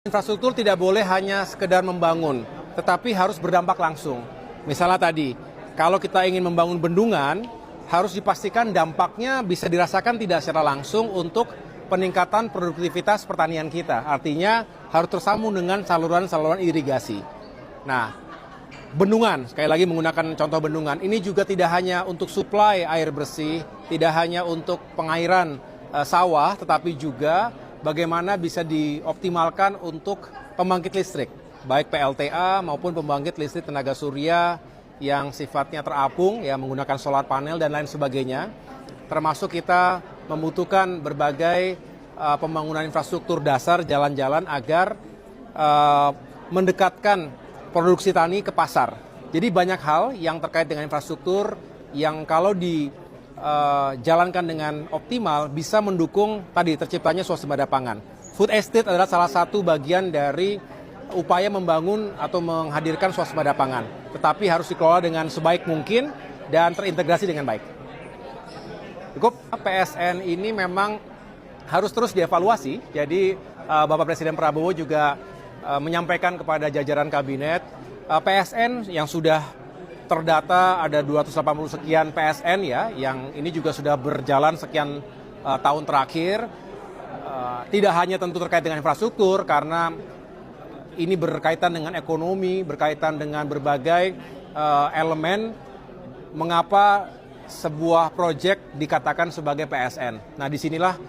Infrastruktur tidak boleh hanya sekedar membangun, tetapi harus berdampak langsung. Misalnya tadi, kalau kita ingin membangun bendungan, harus dipastikan dampaknya bisa dirasakan tidak secara langsung untuk peningkatan produktivitas pertanian kita. Artinya harus tersambung dengan saluran-saluran irigasi. Nah, bendungan, sekali lagi menggunakan contoh bendungan, ini juga tidak hanya untuk suplai air bersih, tidak hanya untuk pengairan sawah, tetapi juga bagaimana bisa dioptimalkan untuk pembangkit listrik, baik PLTA maupun pembangkit listrik tenaga surya yang sifatnya terapung, ya menggunakan solar panel dan lain sebagainya. Termasuk kita membutuhkan berbagai pembangunan infrastruktur dasar, jalan-jalan agar mendekatkan produksi tani ke pasar. Jadi banyak hal yang terkait dengan infrastruktur yang kalau dijalankan dengan optimal bisa mendukung tadi terciptanya swasembada pangan. Food estate adalah salah satu bagian dari upaya membangun atau menghadirkan swasembada pangan. Tetapi harus dikelola dengan sebaik mungkin dan terintegrasi dengan baik. Cukup, PSN ini memang harus terus dievaluasi. Jadi Bapak Presiden Prabowo juga menyampaikan kepada jajaran kabinet, PSN yang sudah terdata ada 280 sekian PSN ya, yang ini juga sudah berjalan sekian tahun terakhir. Tidak hanya tentu terkait dengan infrastruktur, karena ini berkaitan dengan ekonomi, berkaitan dengan berbagai elemen mengapa sebuah proyek dikatakan sebagai PSN. Nah, disinilah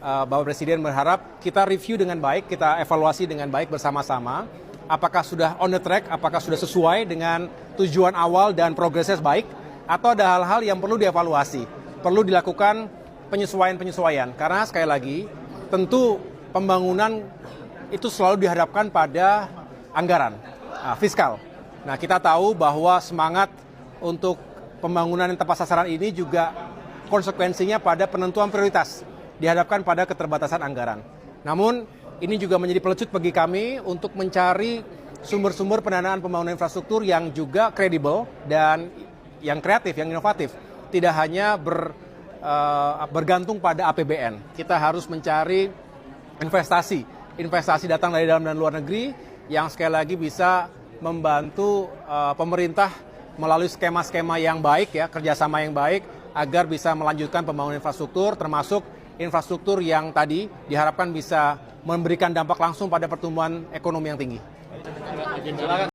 Bapak Presiden berharap kita review dengan baik, kita evaluasi dengan baik bersama-sama. Apakah sudah on the track, apakah sudah sesuai dengan tujuan awal dan progresnya baik, atau ada hal-hal yang perlu dievaluasi, perlu dilakukan penyesuaian-penyesuaian. Karena sekali lagi, tentu pembangunan itu selalu dihadapkan pada anggaran, fiskal. Nah, kita tahu bahwa semangat untuk pembangunan yang tepat sasaran ini juga konsekuensinya pada penentuan prioritas, dihadapkan pada keterbatasan anggaran. Namun, ini juga menjadi pelecut bagi kami untuk mencari sumber-sumber pendanaan pembangunan infrastruktur yang juga kredibel dan yang kreatif, yang inovatif. Tidak hanya bergantung pada APBN. Kita harus mencari investasi. Investasi datang dari dalam dan luar negeri yang sekali lagi bisa membantu pemerintah melalui skema-skema yang baik, ya, kerjasama yang baik, agar bisa melanjutkan pembangunan infrastruktur, termasuk infrastruktur yang tadi diharapkan bisa memberikan dampak langsung pada pertumbuhan ekonomi yang tinggi.